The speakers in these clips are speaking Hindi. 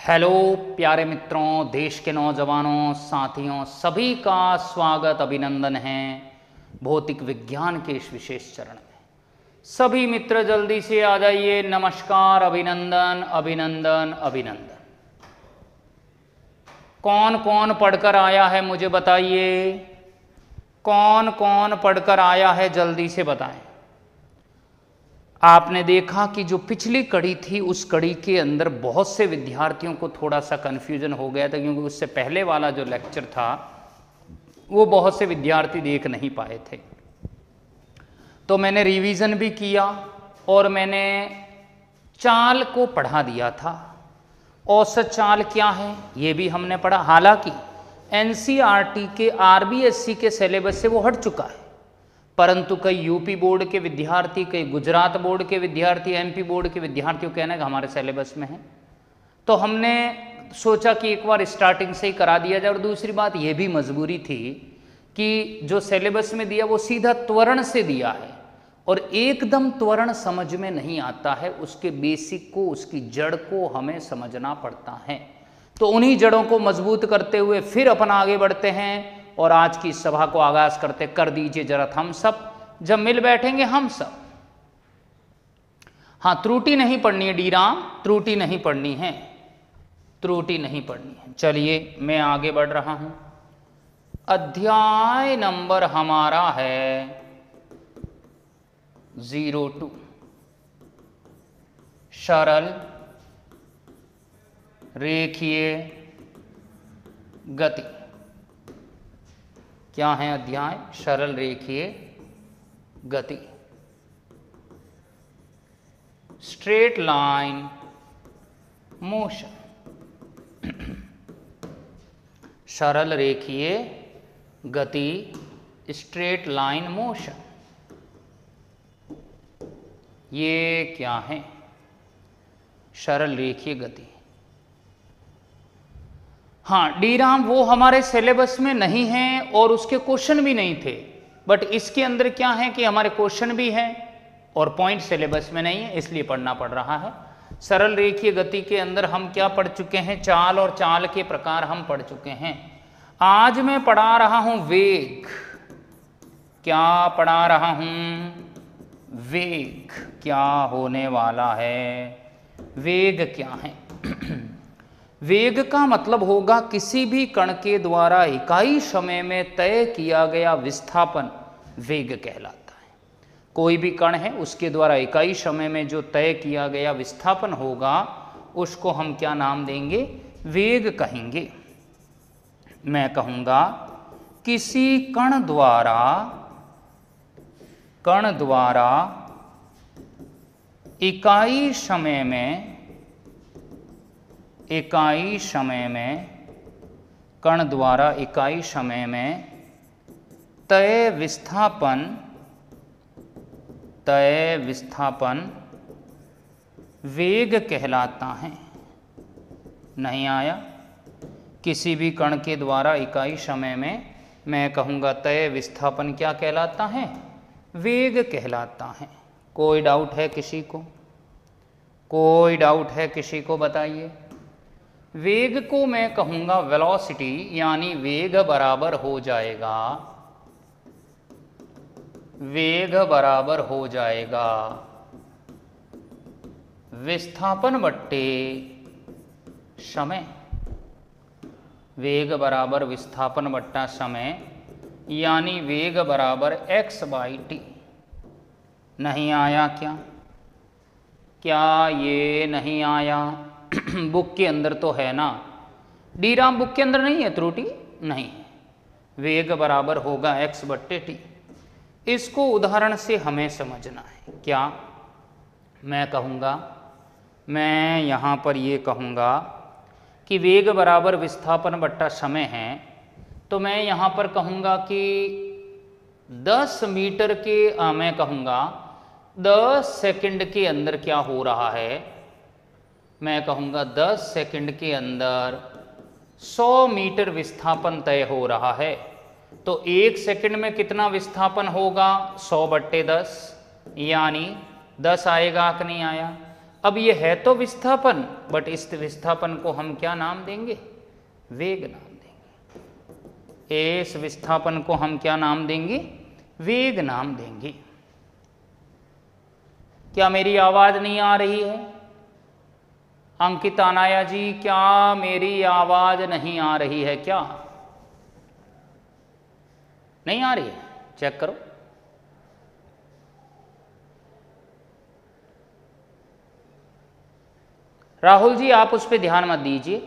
हेलो प्यारे मित्रों, देश के नौजवानों, साथियों, सभी का स्वागत अभिनंदन है भौतिक विज्ञान के इस विशेष चरण में। सभी मित्र जल्दी से आ जाइए। नमस्कार, अभिनंदन अभिनंदन अभिनंदन। कौन कौन पढ़कर आया है मुझे बताइए। कौन कौन पढ़कर आया है जल्दी से बताएं। आपने देखा कि जो पिछली कड़ी थी उस कड़ी के अंदर बहुत से विद्यार्थियों को थोड़ा सा कन्फ्यूजन हो गया था, क्योंकि उससे पहले वाला जो लेक्चर था वो बहुत से विद्यार्थी देख नहीं पाए थे। तो मैंने रिवीजन भी किया और मैंने चाल को पढ़ा दिया था। औसत चाल क्या है ये भी हमने पढ़ा। हालांकि एनसीईआरटी के आरबीएससी के सिलेबस से वो हट चुका है, परंतु कई यूपी बोर्ड के विद्यार्थी, कई गुजरात बोर्ड के विद्यार्थी, एमपी बोर्ड के विद्यार्थियों कहना कि हमारे सिलेबस में है। तो हमने सोचा कि एक बार स्टार्टिंग से ही करा दिया जाए। और दूसरी बात ये भी मजबूरी थी कि जो सिलेबस में दिया वो सीधा त्वरण से दिया है और एकदम त्वरण समझ में नहीं आता है। उसके बेसिक को, उसकी जड़ को हमें समझना पड़ता है। तो उन्हीं जड़ों को मजबूत करते हुए फिर अपन आगे बढ़ते हैं और आज की सभा को आगाज करते। कर दीजिए जरा हम सब, जब मिल बैठेंगे हम सब। हाँ, त्रुटि नहीं पढ़नी है डी राम, त्रुटि नहीं पढ़नी है, त्रुटि नहीं पढ़नी है। चलिए मैं आगे बढ़ रहा हूं। अध्याय नंबर हमारा है 02, सरल रेखीय गति। क्या है अध्याय? सरल रेखीय गति, स्ट्रेट लाइन मोशन। सरल रेखीय गति, स्ट्रेट लाइन मोशन, ये क्या है? सरल रेखीय गति। हाँ डी राम, वो हमारे सिलेबस में नहीं है और उसके क्वेश्चन भी नहीं थे। बट इसके अंदर क्या है कि हमारे क्वेश्चन भी हैं और पॉइंट सिलेबस में नहीं है, इसलिए पढ़ना पड़ रहा है। सरल रेखीय गति के अंदर हम क्या पढ़ चुके हैं? चाल और चाल के प्रकार हम पढ़ चुके हैं। आज मैं पढ़ा रहा हूं वेग। क्या पढ़ा रहा हूं? वेग। क्या होने वाला है? वेग क्या है? वेग का मतलब होगा किसी भी कण के द्वारा इकाई समय में तय किया गया विस्थापन वेग कहलाता है। कोई भी कण है उसके द्वारा इकाई समय में जो तय किया गया विस्थापन होगा उसको हम क्या नाम देंगे? वेग कहेंगे। मैं कहूँगा किसी कण द्वारा इकाई समय में कण द्वारा इकाई समय में तय विस्थापन वेग कहलाता है। नहीं आया? किसी भी कण के द्वारा इकाई समय में मैं कहूँगा तय विस्थापन क्या कहलाता है? वेग कहलाता है। कोई डाउट है किसी को? कोई डाउट है किसी को? बताइए। वेग को मैं कहूँगा वेलोसिटी, यानी वेग बराबर हो जाएगा, वेग बराबर हो जाएगा विस्थापन बट्टे समय। वेग बराबर विस्थापन बट्टा समय, यानी वेग बराबर x/t। नहीं आया क्या? क्या ये नहीं आया? बुक के अंदर तो है ना डी राम? बुक के अंदर नहीं है, त्रुटि नहीं है। वेग बराबर होगा x/t। इसको उदाहरण से हमें समझना है। क्या मैं कहूँगा? मैं यहाँ पर ये कहूँगा कि वेग बराबर विस्थापन बट्टा समय है, तो मैं यहाँ पर कहूँगा कि 10 मीटर के मैं कहूँगा 10 सेकंड के अंदर क्या हो रहा है? मैं कहूँगा 10 सेकंड के अंदर 100 मीटर विस्थापन तय हो रहा है। तो 1 सेकंड में कितना विस्थापन होगा? 100/10, यानी 10 आएगा कि नहीं आया? अब ये है तो विस्थापन, बट इस विस्थापन को हम क्या नाम देंगे? वेग नाम देंगे। इस विस्थापन को हम क्या नाम देंगे? वेग नाम देंगे। क्या मेरी आवाज नहीं आ रही है? अंकित अनाया जी, क्या मेरी आवाज नहीं आ रही है? क्या नहीं आ रही है? चेक करो। राहुल जी, आप उस पर ध्यान मत दीजिए।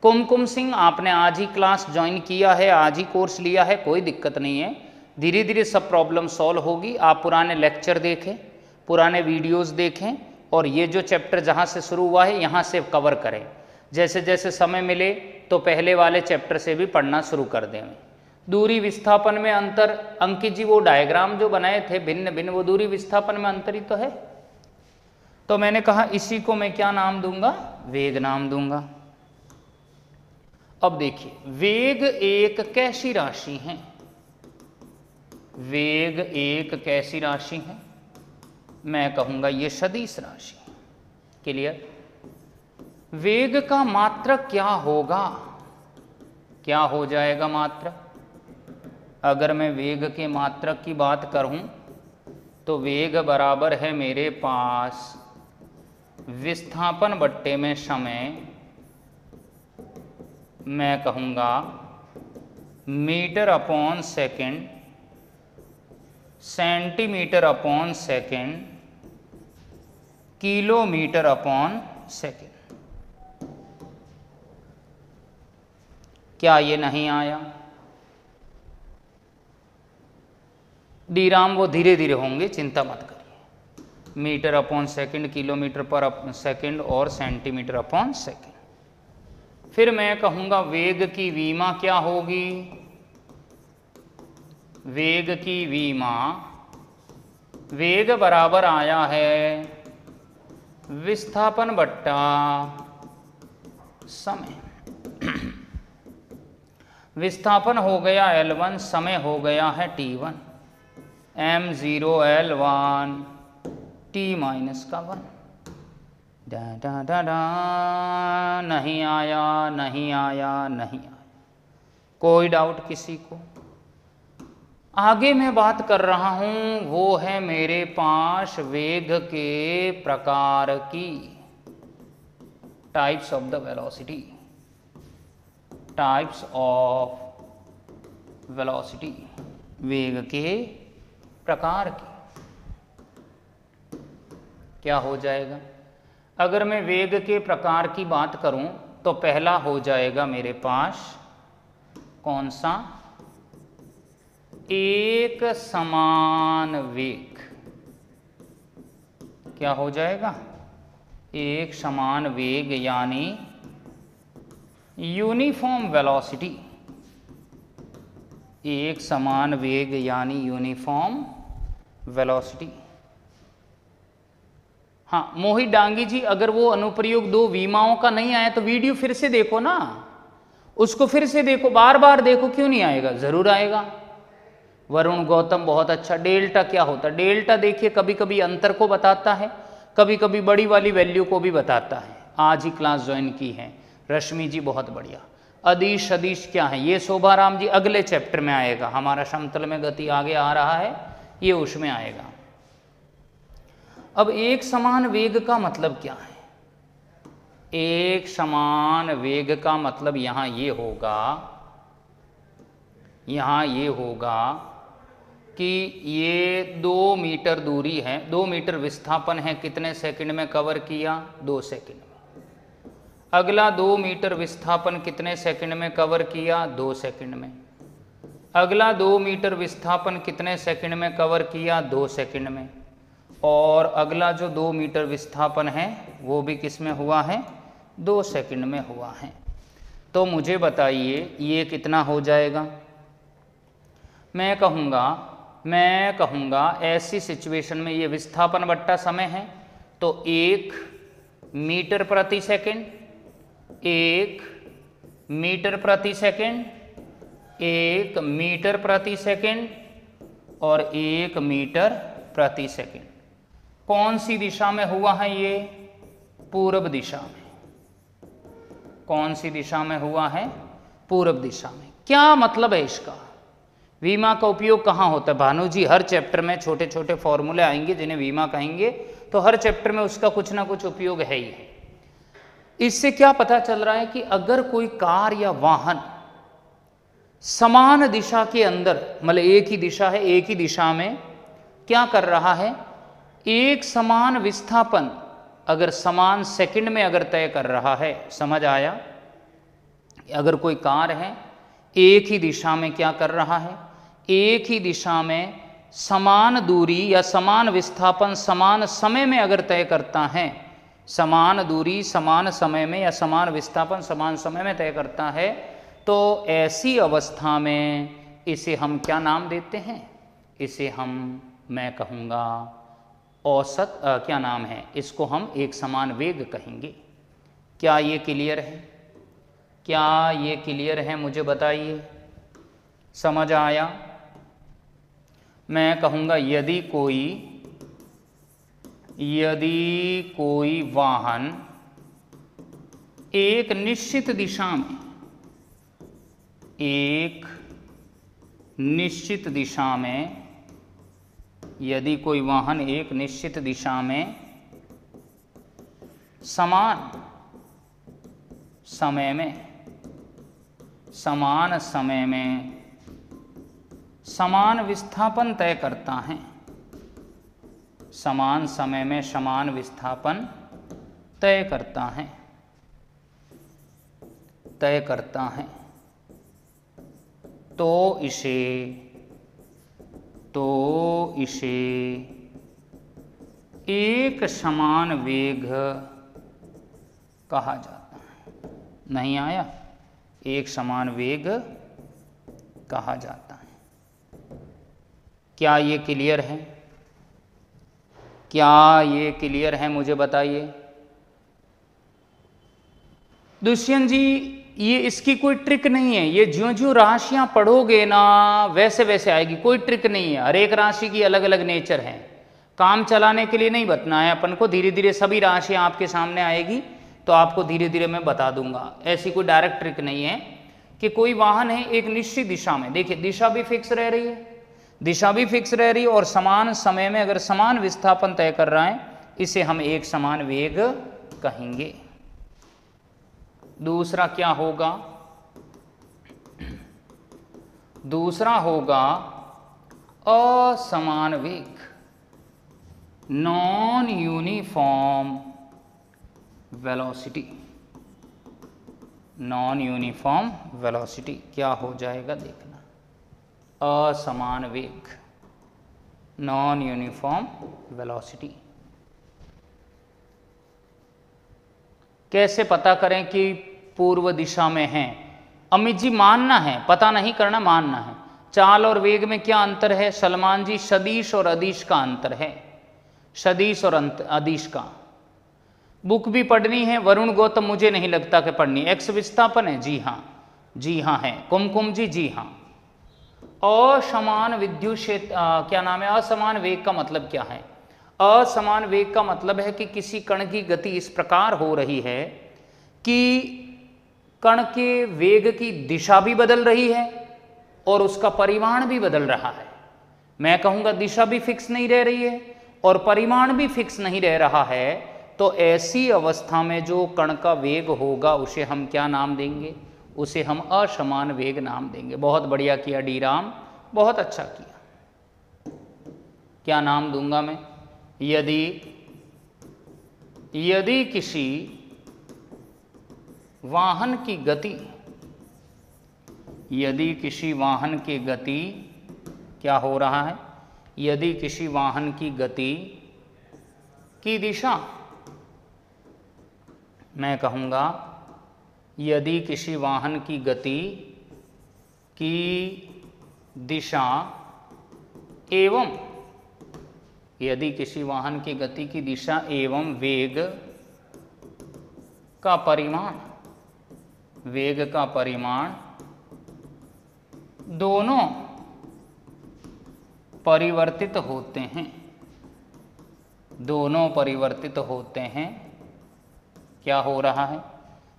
कुमकुम सिंह, आपने आज ही क्लास ज्वाइन किया है, आज ही कोर्स लिया है, कोई दिक्कत नहीं है, धीरे धीरे सब प्रॉब्लम सॉल्व होगी। आप पुराने लेक्चर देखें, पुराने वीडियोस देखें, और ये जो चैप्टर जहाँ से शुरू हुआ है यहाँ से कवर करें। जैसे जैसे समय मिले तो पहले वाले चैप्टर से भी पढ़ना शुरू कर दें। दूरी विस्थापन में अंतर, अंकित जी वो डायग्राम जो बनाए थे भिन्न भिन्न, वो दूरी विस्थापन में अंतर ही तो है। तो मैंने कहा इसी को मैं क्या नाम दूंगा? वेग नाम दूंगा। अब देखिए, वेग एक कैसी राशि है? वेग एक कैसी राशि है? मैं कहूंगा ये सदिश राशि। क्लियर? वेग का मात्रक क्या होगा? क्या हो जाएगा मात्रक? अगर मैं वेग के मात्रक की बात करूं तो वेग बराबर है मेरे पास विस्थापन बट्टे में समय, मैं कहूँगा metre upon second, centimetre upon second, kilometre upon second. क्या ये नहीं आया? डी राम वो धीरे धीरे होंगे, चिंता मत करिए। मीटर अपॉन सेकेंड, किलोमीटर पर सेकेंड और सेंटीमीटर अपॉन सेकेंड। फिर मैं कहूँगा वेग की विमा क्या होगी? वेग की विमा, वेग बराबर आया है विस्थापन बट्टा समय। विस्थापन हो गया L1, समय हो गया है T1, m0 L1 T minus का 1। डा डा डा डा, नहीं आया, नहीं आया, नहीं आया। कोई डाउट किसी को? आगे मैं बात कर रहा हूं वो है मेरे पास वेग के प्रकार की, types of the velocity, types of velocity, वेग के प्रकार की। क्या हो जाएगा? अगर मैं वेग के प्रकार की बात करूं तो पहला हो जाएगा मेरे पास कौन सा? एक समान वेग। क्या हो जाएगा? एक समान वेग यानी यूनिफॉर्म वेलोसिटी। एक समान वेग यानी यूनिफॉर्म वेलोसिटी। हाँ मोहित डांगी जी, अगर वो अनुप्रयोग दो विमाओं का नहीं आया तो वीडियो फिर से देखो ना, उसको फिर से देखो, बार बार देखो, क्यों नहीं आएगा? जरूर आएगा। वरुण गौतम बहुत अच्छा। डेल्टा क्या होता है? डेल्टा देखिए कभी कभी अंतर को बताता है, कभी कभी बड़ी वाली वैल्यू को भी बताता है। आज ही क्लास ज्वाइन की है रश्मि जी, बहुत बढ़िया। अदिश सदिश क्या है? ये शोभाराम जी अगले चैप्टर में आएगा। हमारा समतल में गति आगे आ रहा है, ये उसमें आएगा। अब एक समान वेग का मतलब क्या है? एक समान वेग का मतलब यहाँ ये होगा, यहाँ ये होगा कि ये 2 मीटर दूरी है, 2 मीटर विस्थापन है, कितने सेकंड में कवर किया? 2 सेकंड में। अगला 2 मीटर विस्थापन कितने सेकंड में कवर किया? 2 सेकंड में। अगला 2 मीटर विस्थापन कितने सेकंड में कवर किया? 2 सेकंड में। और अगला जो 2 मीटर विस्थापन है वो भी किस में हुआ है? 2 सेकंड में हुआ है। तो मुझे बताइए ये कितना हो जाएगा? मैं कहूँगा ऐसी सिचुएशन में ये विस्थापन बट्टा समय है तो 1 मीटर प्रति सेकंड, 1 मीटर प्रति सेकंड, 1 मीटर प्रति सेकंड और 1 मीटर प्रति सेकंड। कौन सी दिशा में हुआ है ये? पूर्व दिशा में। कौन सी दिशा में हुआ है? पूर्व दिशा में। क्या मतलब है इसका? वीमा का उपयोग कहाँ होता है? भानु जी, हर चैप्टर में छोटे छोटे फॉर्मूले आएंगे जिन्हें वीमा कहेंगे, तो हर चैप्टर में उसका कुछ ना कुछ उपयोग है ही है। इससे क्या पता चल रहा है कि अगर कोई कार या वाहन समान दिशा के अंदर, मतलब एक ही दिशा है, एक ही दिशा में क्या कर रहा है, एक समान विस्थापन अगर समान सेकंड में अगर तय कर रहा है, समझ आया? अगर कोई कार है एक ही दिशा में क्या कर रहा है, एक ही दिशा में समान दूरी या समान विस्थापन समान समय में अगर तय करता है, समान दूरी समान समय में या समान विस्थापन समान समय में तय करता है, तो ऐसी अवस्था में इसे हम क्या नाम देते हैं? इसे हम, मैं कहूँगा औसत, क्या नाम है, इसको हम एक समान वेग कहेंगे। क्या ये क्लियर है? क्या ये क्लियर है? मुझे बताइए, समझ आया? मैं कहूँगा यदि कोई वाहन एक निश्चित दिशा में, एक निश्चित दिशा में, यदि कोई वाहन एक निश्चित दिशा में समान समय में समान विस्थापन तय करता है, समान समय में समान विस्थापन तय करता है, तो इसे एक समान वेग कहा जाता है। नहीं आया? एक समान वेग कहा जाता है। क्या ये क्लियर है? क्या ये क्लियर है? मुझे बताइए। दुष्यंत जी, ये इसकी कोई ट्रिक नहीं है, ये ज्यों ज्यों राशियां पढ़ोगे ना वैसे वैसे आएगी, कोई ट्रिक नहीं है। हर एक राशि की अलग अलग नेचर है। काम चलाने के लिए नहीं बताना है अपन को, धीरे धीरे सभी राशियां आपके सामने आएगी तो आपको धीरे धीरे मैं बता दूंगा। ऐसी कोई डायरेक्ट ट्रिक नहीं है कि कोई वाहन है एक निश्चित दिशा में, देखिए दिशा भी फिक्स रह रही है, दिशा भी फिक्स रह रही है और समान समय में अगर समान विस्थापन तय कर रहा है, इसे हम एक समान वेग कहेंगे। दूसरा क्या होगा? दूसरा होगा असमान वेग, non uniform velocity. Non uniform velocity क्या हो जाएगा देखना, असमान वेग, नॉन यूनिफॉर्म वेलोसिटी। कैसे पता करें कि पूर्व दिशा में है? अमित जी मानना है, पता नहीं करना, मानना है। चाल और वेग में क्या अंतर है? सलमान जी, सदिश और अदिश का अंतर है, सदिश और अदिश का। बुक भी पढ़नी है वरुण गौतम? मुझे नहीं लगता कि पढ़नी। एक्स विस्थापन है? जी हाँ, जी हाँ है। कुमकुम जी, जी हाँ। असमान विद्युत क्षेत्र, क्या नाम है, असमान वेग का मतलब क्या है? असमान वेग का मतलब है कि किसी कण की गति इस प्रकार हो रही है कि कण के वेग की दिशा भी बदल रही है और उसका परिमाण भी बदल रहा है। मैं कहूँगा दिशा भी फिक्स नहीं रह रही है और परिमाण भी फिक्स नहीं रह रहा है, तो ऐसी अवस्था में जो कण का वेग होगा उसे हम क्या नाम देंगे? उसे हम असमान वेग नाम देंगे। बहुत बढ़िया किया डी राम, बहुत अच्छा किया। क्या नाम दूंगा मैं? यदि किसी वाहन की गति, यदि किसी वाहन की गति क्या हो रहा है, यदि किसी वाहन की गति की दिशा, मैं कहूँगा यदि किसी वाहन की गति की दिशा एवं, यदि किसी वाहन की गति की दिशा एवं वेग का परिमाण, वेग का परिमाण दोनों परिवर्तित होते हैं, दोनों परिवर्तित होते हैं, क्या हो रहा है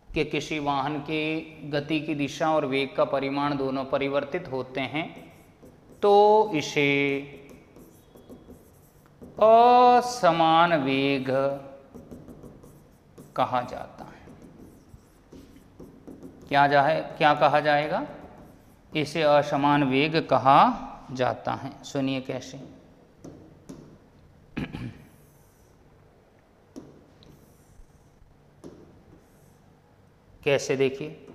कि किसी वाहन की गति की दिशा और वेग का परिमाण दोनों परिवर्तित होते हैं तो इसे असमान वेग कहा जाता है। क्या कहा जाएगा? इसे असमान वेग कहा जाता है। सुनिए कैसे। कैसे देखिए,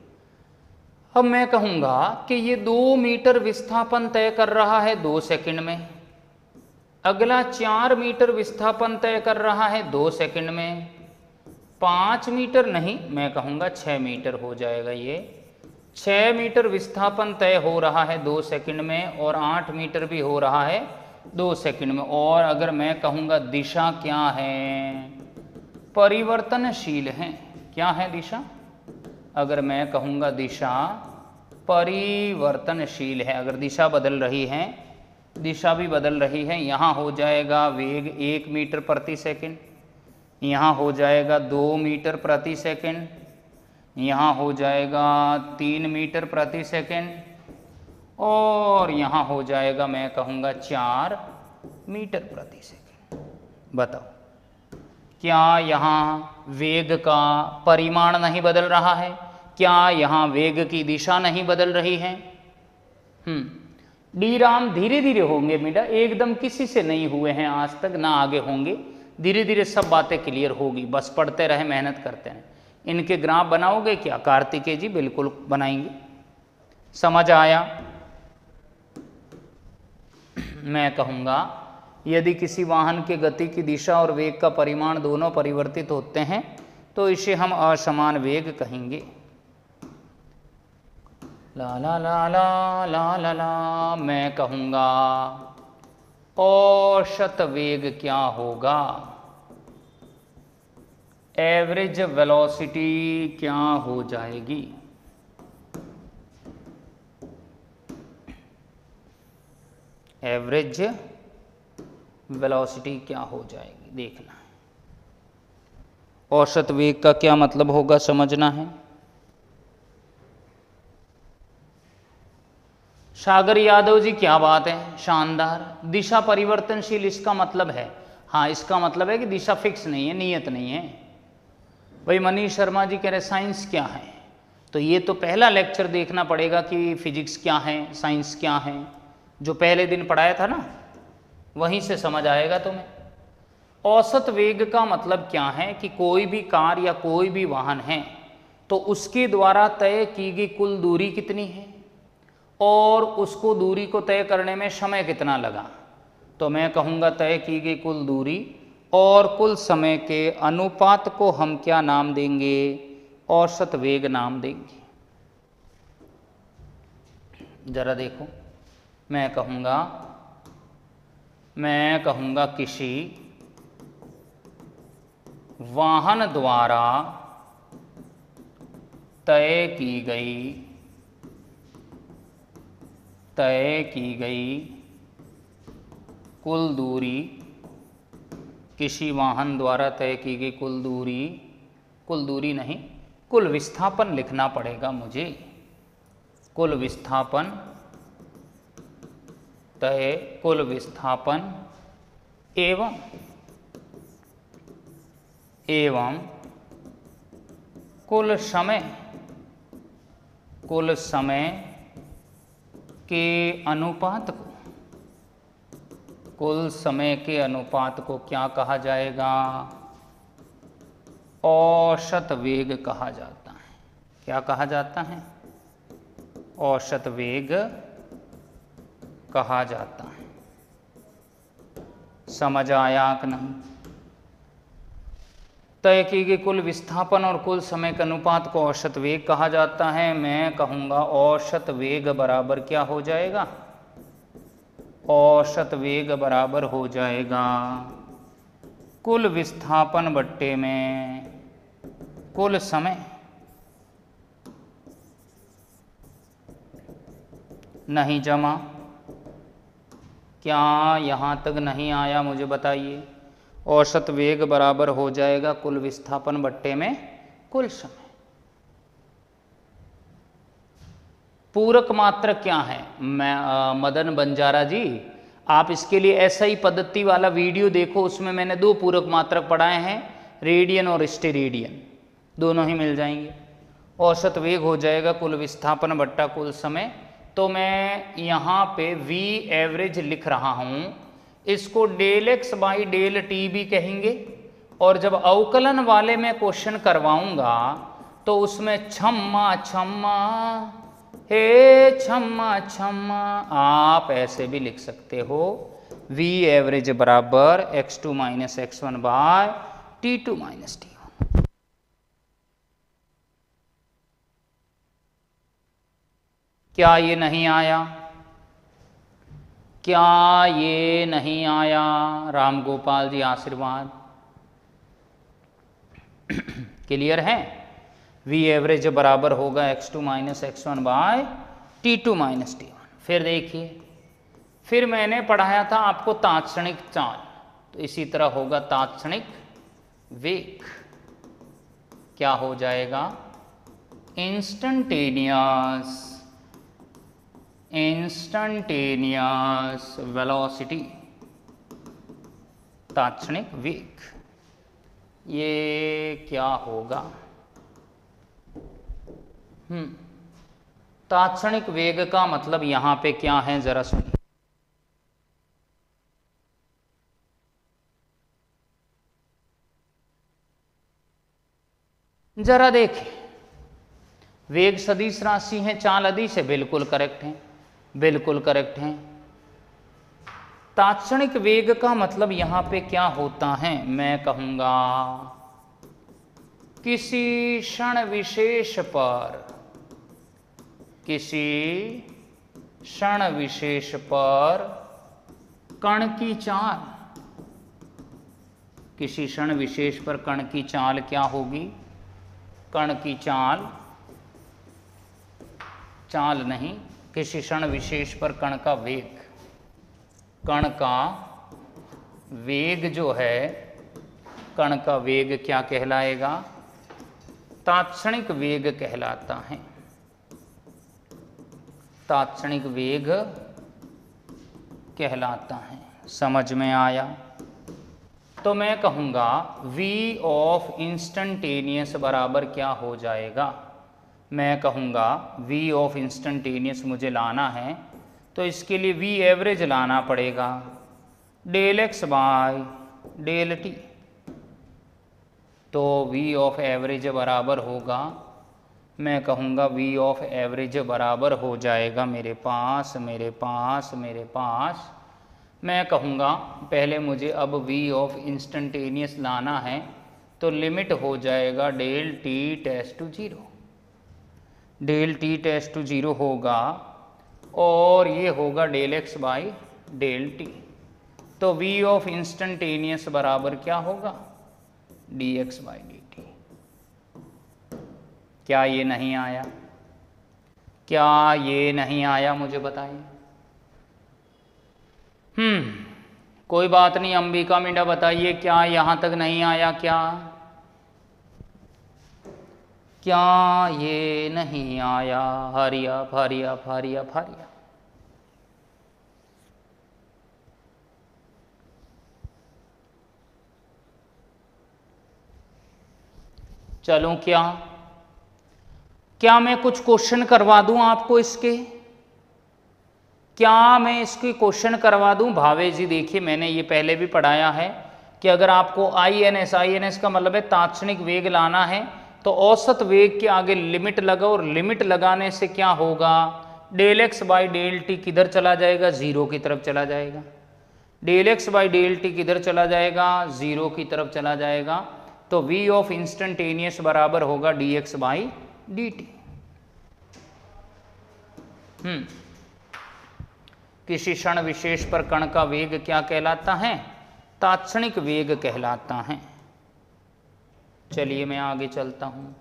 अब मैं कहूंगा कि ये 2 मीटर विस्थापन तय कर रहा है 2 सेकंड में, अगला 4 मीटर विस्थापन तय कर रहा है 2 सेकंड में, 5 मीटर नहीं, मैं कहूंगा 6 मीटर हो जाएगा। ये 6 मीटर विस्थापन तय हो रहा है 2 सेकंड में और 8 मीटर भी हो रहा है 2 सेकंड में। और अगर मैं कहूंगा दिशा क्या है? परिवर्तनशील है। क्या है दिशा? अगर मैं कहूंगा दिशा परिवर्तनशील है, अगर दिशा बदल रही है, दिशा भी बदल रही है। यहाँ हो जाएगा वेग 1 मीटर प्रति सेकंड, यहाँ हो जाएगा 2 मीटर प्रति सेकंड, यहाँ हो जाएगा 3 मीटर प्रति सेकंड और यहाँ हो जाएगा मैं कहूँगा 4 मीटर प्रति सेकंड। बताओ, क्या यहाँ वेग का परिमाण नहीं बदल रहा है? क्या यहाँ वेग की दिशा नहीं बदल रही है? डी राम धीरे धीरे होंगे बेटा, एकदम किसी से नहीं हुए हैं आज तक, ना आगे होंगे। धीरे धीरे सब बातें क्लियर होगी, बस पढ़ते रहे, मेहनत करते रहें। इनके ग्राफ बनाओगे क्या कार्तिकेय जी? बिल्कुल बनाएंगे। समझ आया? मैं कहूँगा यदि किसी वाहन के गति की दिशा और वेग का परिमाण दोनों परिवर्तित होते हैं तो इसे हम असमान वेग कहेंगे। ला ला ला ला ला ला ला। मैं कहूँगा औसत वेग क्या होगा? एवरेज वेलोसिटी क्या हो जाएगी? एवरेज वेलोसिटी क्या हो जाएगी देखना है। औसत वेग का क्या मतलब होगा समझना है। सागर यादव जी क्या बात है, शानदार। दिशा परिवर्तनशील इसका मतलब है, हाँ इसका मतलब है कि दिशा फिक्स नहीं है, नियत नहीं है। भाई मनीष शर्मा जी कह रहे साइंस क्या है, तो ये तो पहला लेक्चर देखना पड़ेगा कि फिजिक्स क्या है, साइंस क्या है। जो पहले दिन पढ़ाया था ना, वहीं से समझ आएगा तुम्हें। औसत वेग का मतलब क्या है कि कोई भी कार या कोई भी वाहन है तो उसके द्वारा तय की गई कुल दूरी कितनी है और उसको दूरी को तय करने में समय कितना लगा। तो मैं कहूँगा तय की गई कुल दूरी और कुल समय के अनुपात को हम क्या नाम देंगे? औसत वेग नाम देंगे। जरा देखो, मैं कहूँगा किसी वाहन द्वारा तय की गई कुल दूरी, किसी वाहन द्वारा तय की गई कुल दूरी नहीं, कुल विस्थापन लिखना पड़ेगा मुझे। कुल विस्थापन एवं कुल समय के अनुपात को, कुल समय के अनुपात को क्या कहा जाएगा? औसत वेग कहा जाता है। क्या कहा जाता है? औसत वेग कहा जाता है। समझ आया कि नहीं? तय की गई कुल विस्थापन और कुल समय के अनुपात को औसत वेग कहा जाता है। मैं कहूँगा औसत वेग बराबर क्या हो जाएगा? औसत वेग बराबर हो जाएगा कुल विस्थापन बट्टे में कुल समय। नहीं जमा? क्या यहाँ तक नहीं आया मुझे बताइए? औसत वेग बराबर हो जाएगा कुल विस्थापन बट्टे में कुल समय। पूरक मात्रक क्या है? मदन बंजारा जी, आप इसके लिए ऐसा ही पद्धति वाला वीडियो देखो, उसमें मैंने 2 पूरक मात्रक पढ़ाए हैं, रेडियन और स्टेरेडियन, दोनों ही मिल जाएंगे। औसत वेग हो जाएगा कुल विस्थापन बट्टा कुल समय। तो मैं यहाँ पे v एवरेज लिख रहा हूँ, इसको del x by del t भी कहेंगे। और जब अवकलन वाले में क्वेश्चन करवाऊंगा तो उसमें छम्मा छम्मा हे छम्मा छम्मा आप ऐसे भी लिख सकते हो, v एवरेज बराबर x2 minus x1 bye t2 minus t1। क्या ये नहीं आया? क्या ये नहीं आया? राम गोपाल जी आशीर्वाद। क्लियर है? v एवरेज बराबर होगा x2 minus x1 bye t2 minus t1। फिर देखिए, फिर मैंने पढ़ाया था आपको तात्क्षणिक चाल, तो इसी तरह होगा तात्क्षणिक वेग। क्या हो जाएगा? इंस्टंटेनियस वेलोसिटी, तात्क्षणिक वेग। ये क्या होगा? तात्क्षणिक वेग का मतलब यहां पे क्या है, जरा सुनिए। जरा देखें, वेग सदिश राशि है, चाल अदिश है, बिल्कुल करेक्ट है, बिल्कुल करेक्ट है। तात्क्षणिक वेग का मतलब यहां पे क्या होता है? मैं कहूंगा किसी क्षण विशेष पर, किसी क्षण विशेष पर कण की चाल, किसी क्षण विशेष पर कण की चाल क्या होगी? कण की चाल, चाल नहीं, किसी क्षण विशेष पर कण का वेग, कण का वेग जो है, कण का वेग क्या कहलाएगा? तात्क्षणिक वेग कहलाता है। तात्क्षणिक वेग कहलाता है। समझ में आया? तो मैं कहूँगा v ऑफ इंस्टंटेनियस बराबर क्या हो जाएगा? मैं कहूँगा v ऑफ इंस्टंटेनियस मुझे लाना है, तो इसके लिए v एवरेज लाना पड़ेगा, del x by del t. तो v ऑफ एवरेज बराबर होगा, मैं कहूँगा v ऑफ एवरेज बराबर हो जाएगा मेरे पास मैं कहूँगा पहले मुझे अब v ऑफ इंस्टंटेनियस लाना है, तो लिमिट हो जाएगा del t tends to 0, del t tends to 0 होगा, और ये होगा del x by del t. तो v ऑफ इंस्टंटेनियस बराबर क्या होगा? D x by d t. क्या ये नहीं आया? क्या ये नहीं आया? मुझे बताइए। कोई बात नहीं, अंबिका मीडा बताइए, क्या यहां तक नहीं आया? क्या ये नहीं आया? Hurry up hurry up hurry up hurry up. चलो, क्या मैं कुछ क्वेश्चन करवा दूं आपको इसके? क्या मैं इसके क्वेश्चन करवा दूं? भावे जी देखिए, मैंने ये पहले भी पढ़ाया है कि अगर आपको आई एन एस का मतलब है तात्क्षणिक वेग लाना है, तो औसत वेग के आगे लिमिट लगाओ, और लिमिट लगाने से क्या होगा? Del x by del t किधर चला जाएगा? 0 की तरफ चला जाएगा। Del x by del t किधर चला जाएगा? 0 की तरफ चला जाएगा। तो v ऑफ इंस्टंटेनियस बराबर होगा d x by d T. किसी क्षण विशेष पर कण का वेग क्या कहलाता है? तात्क्षणिक वेग कहलाता है। चलिए मैं आगे चलता हूँ,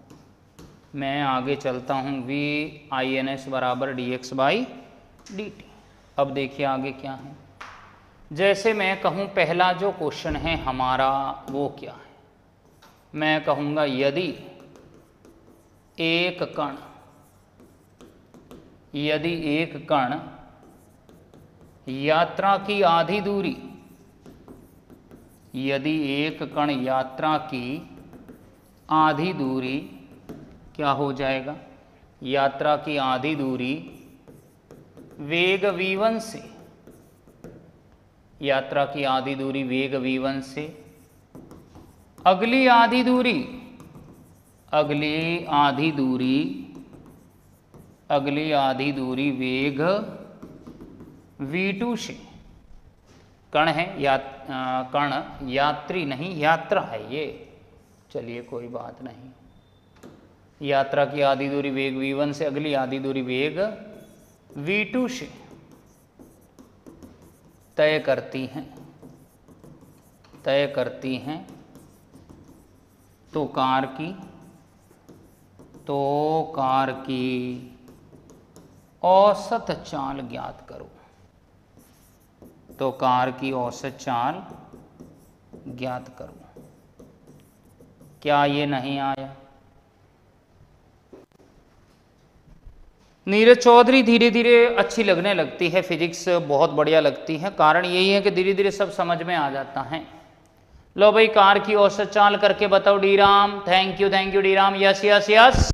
v आई एन एस बराबर D x by d T. अब देखिए आगे क्या है। जैसे मैं कहूँ पहला जो क्वेश्चन है हमारा वो क्या है? मैं कहूँगा यदि एक कण, यदि एक कण यात्रा की आधी दूरी, यदि एक कण यात्रा की आधी दूरी क्या हो जाएगा, यात्रा की आधी दूरी वेग v1 से, यात्रा की आधी दूरी वेग v1 से अगली आधी दूरी, अगली आधी दूरी, अगली आधी दूरी वेग v2 से, कण है कण यात्री नहीं यात्रा है ये, चलिए कोई बात नहीं, यात्रा की आधी दूरी वेग v1 से अगली आधी दूरी वेग v2 से तय करती हैं, तय करती हैं, तो कार की औसत चाल ज्ञात करो, तो कार की औसत चाल ज्ञात करो। क्या ये नहीं आया? नीरज चौधरी, धीरे धीरे अच्छी लगने लगती है फिजिक्स, बहुत बढ़िया लगती है, कारण यही है कि धीरे धीरे सब समझ में आ जाता है। लो भाई, कार की औसत चाल करके बताओ D Ram. Thank U D Ram. Yes yes yes.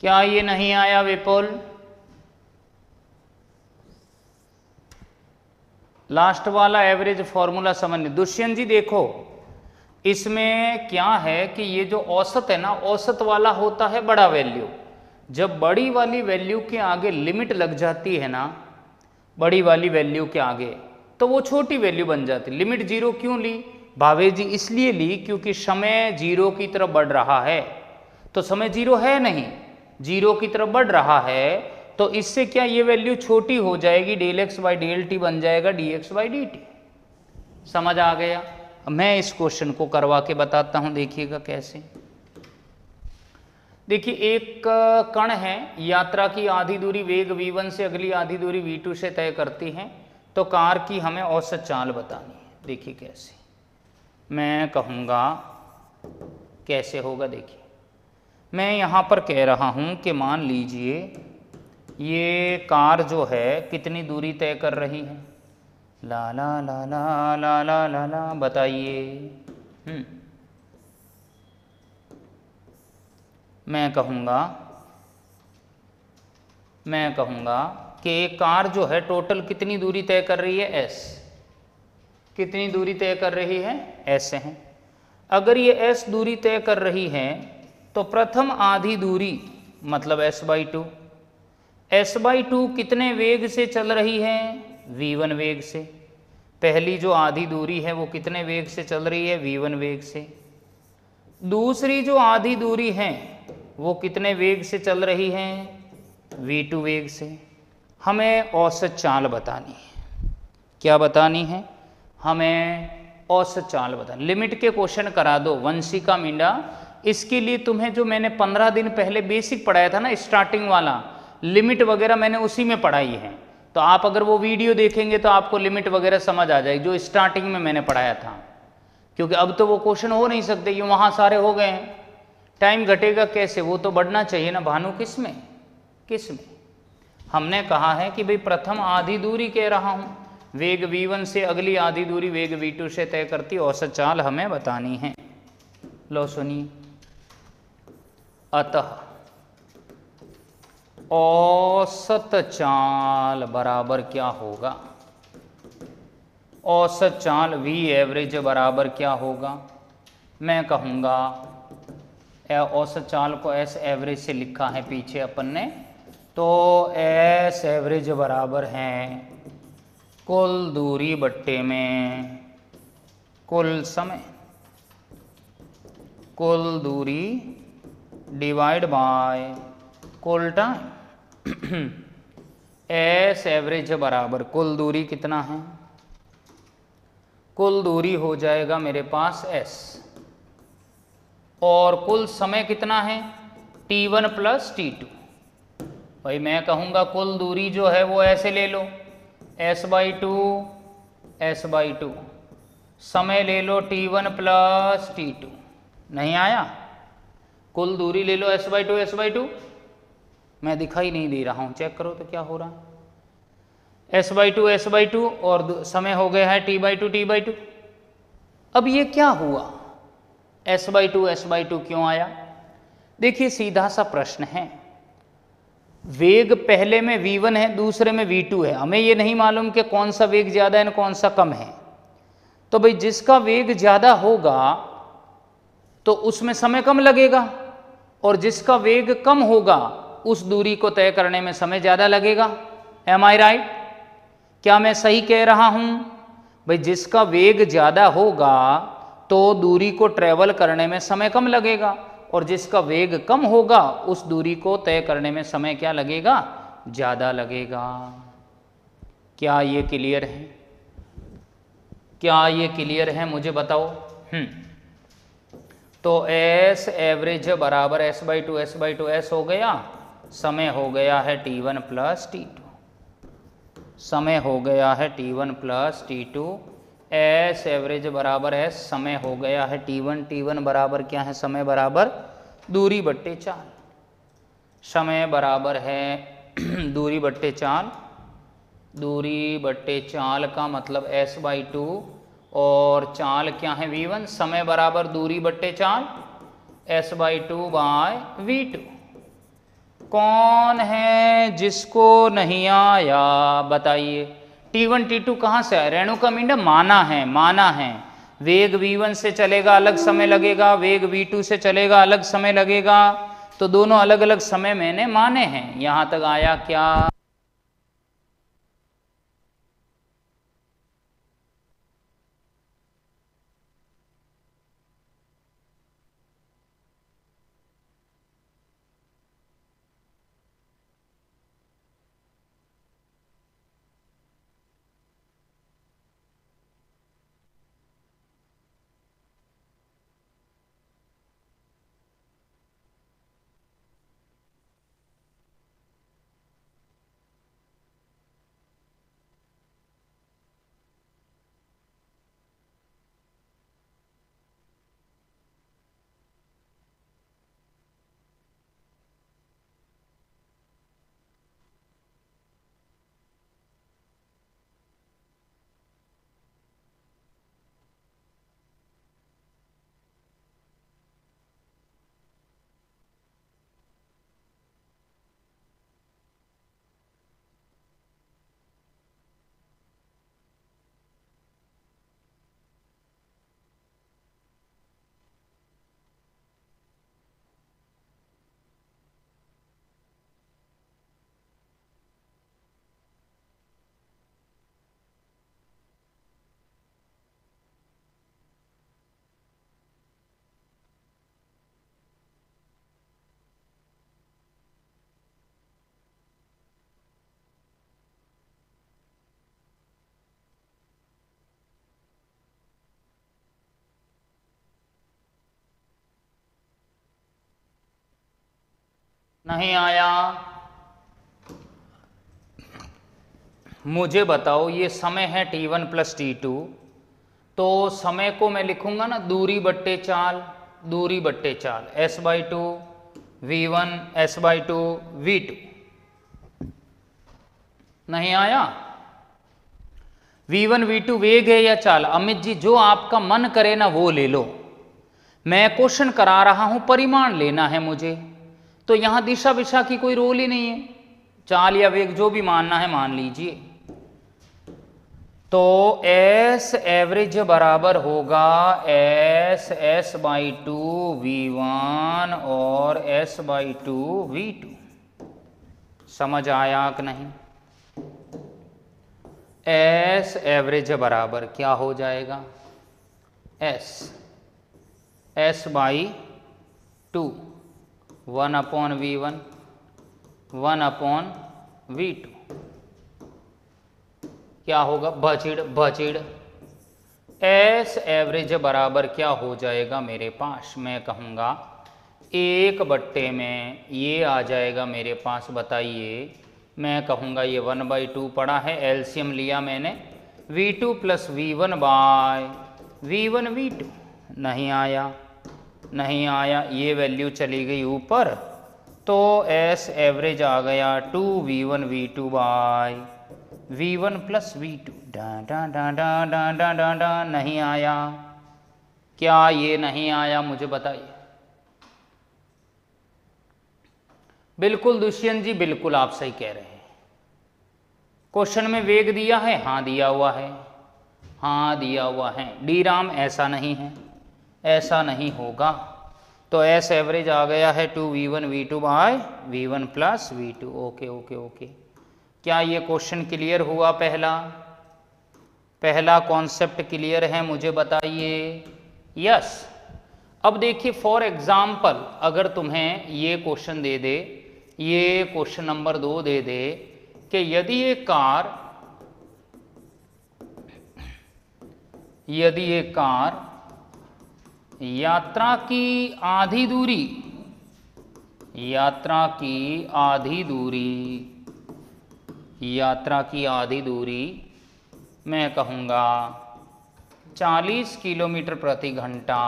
क्या ये नहीं आया विपुल? लास्ट वाला एवरेज फॉर्मूला समझ। दुष्यंत जी देखो, इसमें क्या है कि ये जो औसत है ना, औसत वाला होता है बड़ा वैल्यू। जब बड़ी वाली वैल्यू के आगे लिमिट लग जाती है ना, बड़ी वाली वैल्यू के आगे, तो वो छोटी वैल्यू बन जाती। लिमिट जीरो क्यों ली भावे जी? इसलिए ली क्योंकि समय जीरो की तरफ बढ़ रहा है, तो समय जीरो है नहीं, जीरो की तरफ बढ़ रहा है, तो इससे क्या ये वैल्यू छोटी हो जाएगी, del x by del t बन जाएगा d x by d t. समझ आ गया? मैं इस क्वेश्चन को करवा के बताता हूं, देखिएगा कैसे। देखिए, एक कण है, यात्रा की आधी दूरी वेग v1 से अगली आधी दूरी v2 से तय करती है, तो कार की हमें औसत चाल बतानी है। देखिए कैसे, मैं कहूँगा कैसे होगा। देखिए, मैं यहाँ पर कह रहा हूँ कि मान लीजिए ये कार जो है कितनी दूरी तय कर रही है, ला ला ला ला ला ला ला ला, बताइए। मैं कहूँगा कि कार जो है टोटल कितनी दूरी तय कर रही है, s। कितनी दूरी तय कर रही है, s है। अगर ये s दूरी तय कर रही है तो प्रथम आधी दूरी मतलब s/2, s/2 कितने वेग से चल रही है, v1 वेग से। पहली जो आधी दूरी है वो कितने वेग से चल रही है, v1 वेग से। दूसरी जो आधी दूरी है वो कितने वेग से चल रही है, v2 वेग से। हमें औसत चाल बतानी है। क्या बतानी है? हमें औसत चाल बतानी। लिमिट के क्वेश्चन करा दो, वंशिका मींडा। इसके लिए तुम्हें जो मैंने 15 दिन पहले बेसिक पढ़ाया था ना, स्टार्टिंग वाला, लिमिट वगैरह मैंने उसी में पढ़ाई है, तो आप अगर वो वीडियो देखेंगे तो आपको लिमिट वगैरह समझ आ जाएगी, जो स्टार्टिंग में मैंने पढ़ाया था। क्योंकि अब तो वो क्वेश्चन हो नहीं सकते, ये वहाँ सारे हो गए हैं। टाइम घटेगा कैसे, वो तो बढ़ना चाहिए ना भानु। किस में, किस में? हमने कहा है कि भाई प्रथम आधी दूरी कह रहा हूँ, वेग v1 से अगली आधी दूरी वेग v2 से तय करती औसत चाल हमें बतानी है। लो सुनिए, अतः औसत चाल बराबर क्या होगा? औसत चाल v एवरेज बराबर क्या होगा? मैं कहूँगा औसत चाल को s एवरेज से लिखा है पीछे अपन ने, तो s एवरेज बराबर है कुल दूरी बट्टे में कुल समय, कुल दूरी डिवाइड बाय कुल टाइम। एस एवरेज बराबर कुल दूरी कितना है? कुल दूरी हो जाएगा मेरे पास एस, और कुल समय कितना है? t1 plus t2। भाई मैं कहूँगा कुल दूरी जो है वो ऐसे ले लो, s/2 s/2, समय ले लो t1 प्लस t2। नहीं आया? कुल दूरी ले लो s/2 s/2। मैं दिखाई नहीं दे रहा हूँ, चेक करो तो क्या हो रहा है। s/2 s/2 और समय हो गया है t/2 t/2। अब ये क्या हुआ, s/2 s/2 क्यों आया? देखिए सीधा सा प्रश्न है, वेग पहले में v1 है, दूसरे में v2 है। हमें ये नहीं मालूम कि कौन सा वेग ज़्यादा है कौन सा कम है। तो भाई जिसका वेग ज़्यादा होगा तो उसमें समय कम लगेगा, और जिसका वेग कम होगा उस दूरी को तय करने में समय ज़्यादा लगेगा। एम आई राइट? क्या मैं सही कह रहा हूँ? भाई जिसका वेग ज़्यादा होगा तो दूरी को ट्रेवल करने में समय कम लगेगा, और जिसका वेग कम होगा उस दूरी को तय करने में समय क्या लगेगा? ज़्यादा लगेगा। क्या ये क्लियर है? क्या ये क्लियर है, मुझे बताओ। तो एस एवरेज बराबर s/2 s/2 s हो गया, समय हो गया है t1 प्लस t2, समय हो गया है t1 plus t2। S average बराबर s, समय हो गया है t1, t1 बराबर क्या है? समय बराबर दूरी बट्टे चाल। समय बराबर है दूरी बट्टे चाल, दूरी बट्टे चाल का मतलब s/2, और चाल क्या है? v1। समय बराबर दूरी बट्टे चाल s/2 बाय v2। कौन है जिसको नहीं आया बताइए? t1 t2 कहाँ से आए? रेणुका मींडा माना है, माना है। वेग v1 से चलेगा अलग समय लगेगा, वेग v2 से चलेगा अलग समय लगेगा, तो दोनों अलग अलग समय मैंने माने हैं। यहाँ तक आया क्या? नहीं आया? मुझे बताओ ये समय है t1 प्लस T2, तो समय को मैं लिखूंगा ना दूरी बट्टे चाल, दूरी बट्टे चाल s/2 v1 s/2 v2। नहीं आया? v1 v2 वेग है या चाल? अमित जी जो आपका मन करे ना वो ले लो, मैं क्वेश्चन करा रहा हूं, परिमाण लेना है मुझे, तो यहां दिशा विशा की कोई रोल ही नहीं है, चाल या वेग जो भी मानना है मान लीजिए। तो एस एवरेज बराबर होगा एस s/2 v1 और s/2 v2। समझ आया कि नहीं? एस एवरेज बराबर क्या हो जाएगा? s/2 1/v1 1/v2 क्या होगा? बचिड़ बचिड़। एस एवरेज बराबर क्या हो जाएगा मेरे पास? मैं कहूँगा 1/, में ये आ जाएगा मेरे पास, बताइए, मैं कहूँगा ये 1/2 पड़ा है, एलसीएम लिया मैंने, v2 प्लस v1 v2। नहीं आया, नहीं आया, ये वैल्यू चली गई ऊपर, तो एस एवरेज आ गया 2v1 v2 by v1 plus v2। डा डा डा डा डा डा डा डा। नहीं आया? क्या ये नहीं आया? मुझे बताइए। बिल्कुल दुष्यंत जी, बिल्कुल आप सही कह रहे हैं। क्वेश्चन में वेग दिया है? हाँ दिया हुआ है, हाँ दिया हुआ है। डी राम ऐसा नहीं है, ऐसा नहीं होगा। तो एस एवरेज आ गया है 2v1 v2 by v1 plus v2। Okay okay okay. क्या ये क्वेश्चन क्लियर हुआ? पहला कॉन्सेप्ट क्लियर है? मुझे बताइए। यस। अब देखिए फॉर एग्जाम्पल अगर तुम्हें ये क्वेश्चन दे दे, ये क्वेश्चन नंबर 2 दे दे कि यदि एक कार यात्रा की आधी दूरी मैं कहूँगा 40 किलोमीटर प्रति घंटा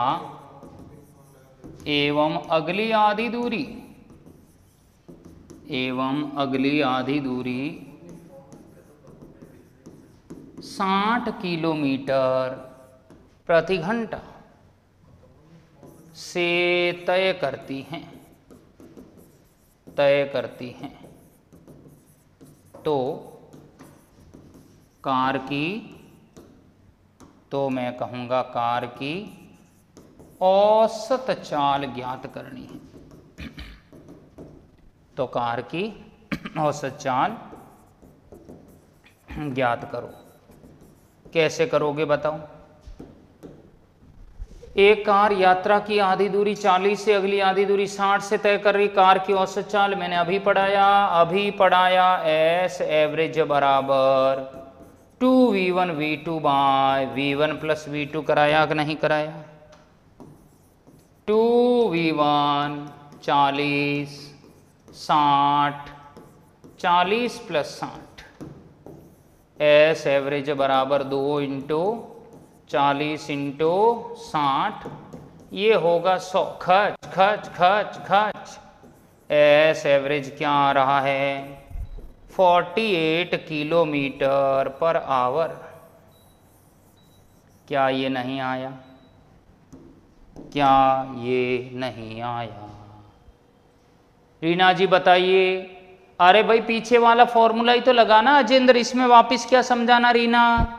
एवं अगली आधी दूरी 60 किलोमीटर प्रति घंटा से तय करती हैं, तो मैं कहूँगा कार की औसत चाल ज्ञात करनी है। तो कार की औसत चाल ज्ञात करो। कैसे करोगे बताओ? एक कार यात्रा की आधी दूरी 40 से अगली आधी दूरी 60 से तय कर रही, कार की औसत चाल मैंने अभी पढ़ाया एस एवरेज बराबर 2v1 v2 by v1 plus v2। कराया कि नहीं कराया? 2v1 40 60 40 प्लस 60, एस एवरेज बराबर 2 इंटू 40 इंटू 60, ये होगा 100। खच एस एवरेज क्या आ रहा है? 48 किलोमीटर पर आवर। क्या ये नहीं आया? रीना जी बताइए। अरे भाई पीछे वाला फॉर्मूला ही तो लगाना अजेंद्र, इसमें वापस क्या समझाना रीना?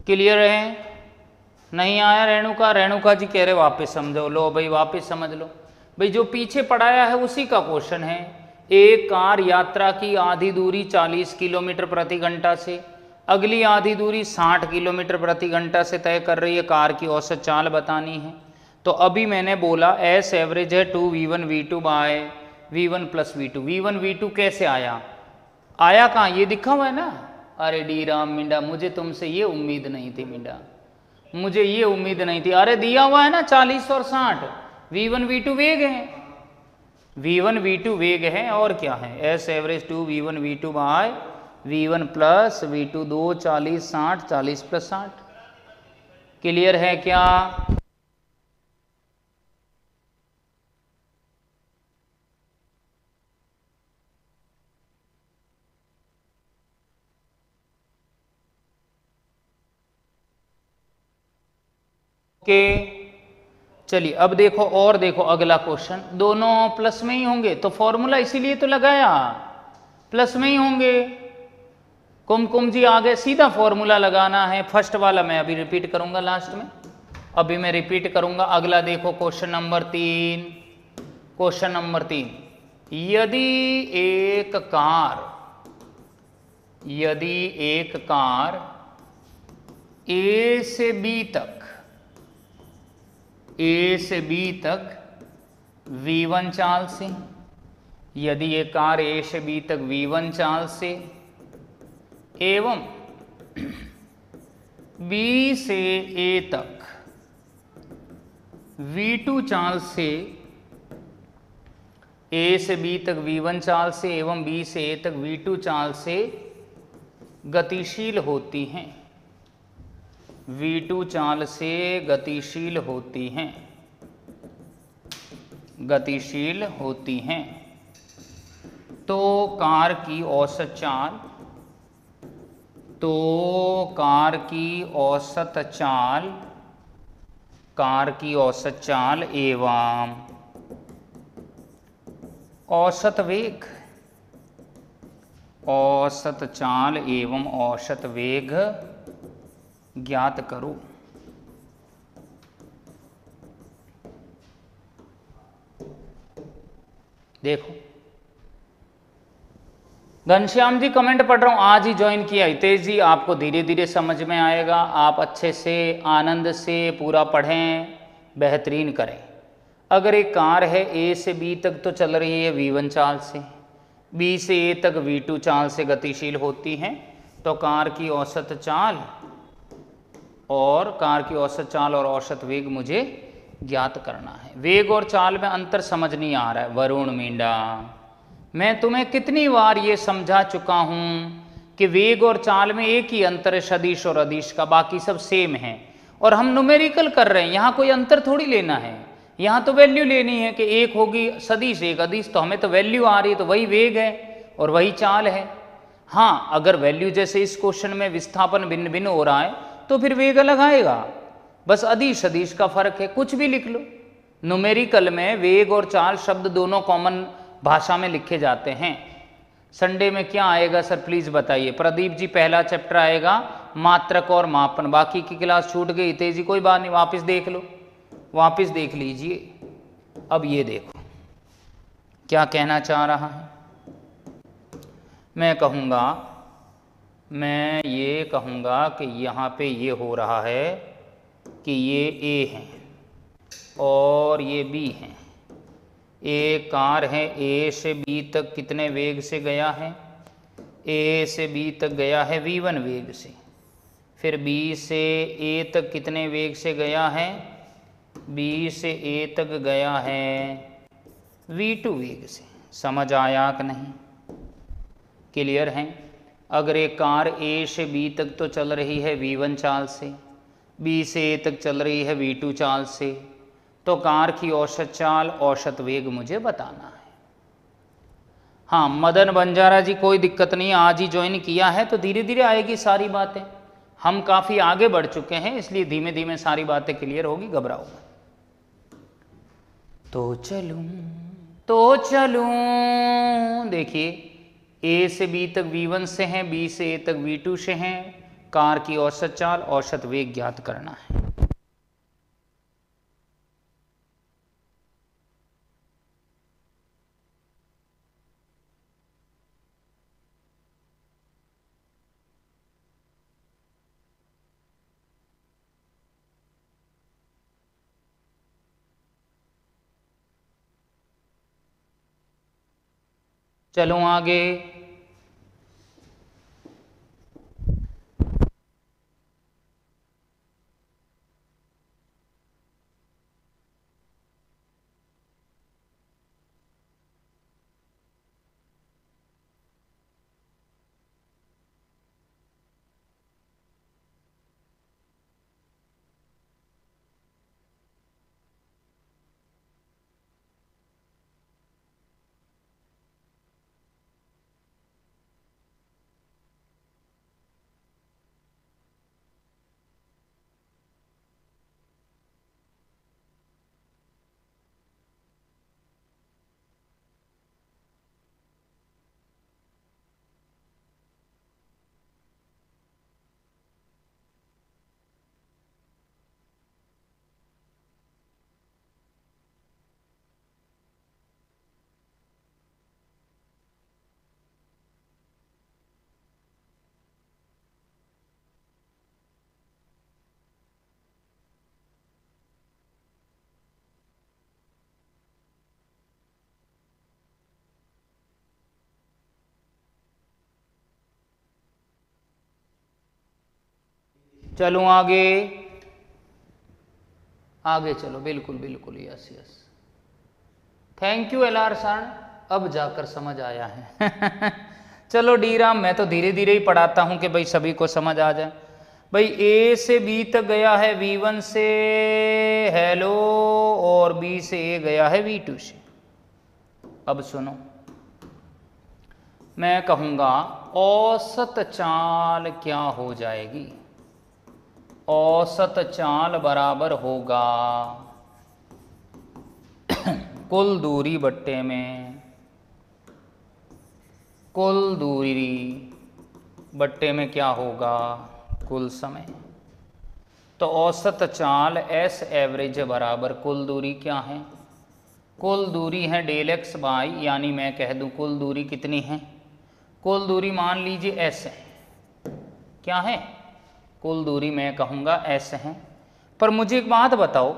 क्लियर है? नहीं आया रेणुका? रेणुका जी कह रहे वापस समझो। लो भाई वापस समझ लो भाई, जो पीछे पढ़ाया है उसी का क्वेश्चन है। एक कार यात्रा की आधी दूरी 40 किलोमीटर प्रति घंटा से अगली आधी दूरी 60 किलोमीटर प्रति घंटा से तय कर रही है, कार की औसत चाल बतानी है। तो अभी मैंने बोला एस एवरेज है 2v1v2 bye v1 plus v2। v1 v2 कैसे आया? आया कहाँ? ये दिखा हुआ है ना। अरे डी राम मिंडा, मुझे तुमसे ये उम्मीद नहीं थी मिंडा, मुझे ये उम्मीद नहीं थी। अरे दिया हुआ है ना 40 और 60, v1 v2 वेग है, v1 v2 वेग है और क्या है। S average 2v1 v2 by v1 plus v2, 2 40 60, 40 plus 60। Clear है क्या? ओके चलिए अब देखो, और देखो अगला क्वेश्चन। दोनों प्लस में ही होंगे तो फॉर्मूला इसीलिए तो लगाया, प्लस में ही होंगे। कुमकुम जी आगे सीधा फॉर्मूला लगाना है। फर्स्ट वाला मैं अभी रिपीट करूंगा, लास्ट में अभी मैं रिपीट करूंगा। अगला देखो क्वेश्चन नंबर 3। क्वेश्चन नंबर 3, यदि एक कार ए से बी तक v1 चाल से, यदि ये कार ए से बी तक v1 चाल से एवं बी से ए तक v2 चाल से, ए से बी तक v1 चाल से एवं बी से ए तक v2 चाल से गतिशील होती हैं, v2 चाल से गतिशील होती हैं, तो कार की औसत चाल एवं औसत वेग ज्ञात करो। देखो घनश्याम जी कमेंट पढ़ रहा हूं, आज ही ज्वाइन किया। हितेश जी आपको धीरे धीरे समझ में आएगा, आप अच्छे से आनंद से पूरा पढ़ें, बेहतरीन करें। अगर एक कार है ए से बी तक तो चल रही है v1 चाल से, बी से ए तक v2 चाल से गतिशील होती हैं, तो कार की औसत चाल और औसत वेग मुझे ज्ञात करना है। वेग और चाल में अंतर समझ नहीं आ रहा है वरुण मींडा। मैं तुम्हें कितनी बार ये समझा चुका हूं कि वेग और चाल में एक ही अंतर है, सदिश और अदिश का, बाकी सब सेम है। और हम न्यूमेरिकल कर रहे हैं, यहाँ कोई अंतर थोड़ी लेना है, यहाँ तो वैल्यू लेनी है कि एक होगी सदिश एक अदिश, तो हमें तो वैल्यू आ रही है, तो वही वेग है और वही चाल है। हाँ अगर वैल्यू जैसे इस क्वेश्चन में विस्थापन भिन्न भिन्न हो रहा है तो फिर वेग अलग आएगा, बस अदिश अदिश का फर्क है, कुछ भी लिख लो। न्यूमेरिकल में वेग और चाल शब्द दोनों कॉमन भाषा में लिखे जाते हैं। संडे में क्या आएगा सर प्लीज बताइए। प्रदीप जी पहला चैप्टर आएगा मात्रक और मापन, बाकी की क्लास छूट गई। तेज जी कोई बात नहीं, वापस देख लो, वापस देख लीजिए। अब ये देखो क्या कहना चाह रहा है। मैं ये कहूँगा कि यहाँ पे ये हो रहा है कि ये ए है और ये बी है। एक कार है ए से बी तक कितने वेग से गया है, ए से बी तक गया है v1 वेग से, फिर बी से ए तक कितने वेग से गया है, बी से ए तक गया है v2 वेग से। समझ आया कि नहीं? क्लियर है? अगर एक कार ए से बी तक तो चल रही है v1 चाल से, बी से ए तक चल रही है v2 चाल से, तो कार की औसत चाल औसत वेग मुझे बताना है। हाँ मदन बंजारा जी कोई दिक्कत नहीं, आज ही ज्वाइन किया है तो धीरे धीरे आएगी सारी बातें। हम काफ़ी आगे बढ़ चुके हैं इसलिए धीमे धीमे सारी बातें क्लियर होगी, घबराओ मत। तो चलूं देखिए ए से बी तक v1 से हैं, बी से ए तक v2 से हैं, कार की औसत चाल, औसत वेग ज्ञात करना है। चलो आगे। चलो आगे, आगे चलो, बिल्कुल बिल्कुल, yes yes, thank you LR sir, अब जाकर समझ आया है। चलो डी राम, मैं तो धीरे धीरे ही पढ़ाता हूं कि भाई सभी को समझ आ जाए। भाई ए से बी तक गया है V1 से हेलो, और बी से ए गया है V2 से। अब सुनो, मैं कहूंगा औसत चाल क्या हो जाएगी? औसत चाल बराबर होगा कुल दूरी बट्टे में कुल दूरी बट्टे में क्या होगा? कुल समय। तो औसत चाल एस एवरेज बराबर कुल दूरी क्या है? कुल दूरी है डेल एक्स बाई, यानी मैं कह दूं कुल दूरी कितनी है? कुल दूरी मान लीजिए एस है। क्या है? कुल दूरी मैं कहूँगा एस है। पर मुझे एक बात बताओ,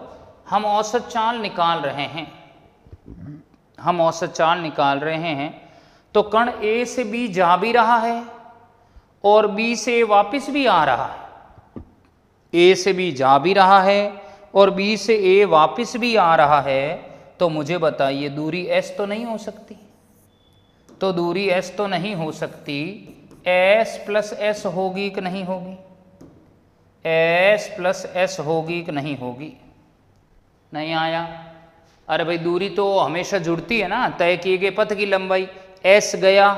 हम औसत चाल निकाल रहे हैं, हम औसत चाल निकाल रहे हैं, तो कण ए से बी जा भी रहा है और बी से वापस भी आ रहा है। ए से बी जा भी रहा है और बी से ए वापस भी आ रहा है, तो मुझे बताइए दूरी एस तो नहीं हो सकती? तो दूरी एस तो नहीं हो सकती, एस प्लस एस होगी कि नहीं होगी? एस प्लस एस होगी कि नहीं होगी? नहीं आया? अरे भाई दूरी तो हमेशा जुड़ती है ना, तय किए गए पथ की लंबाई, एस गया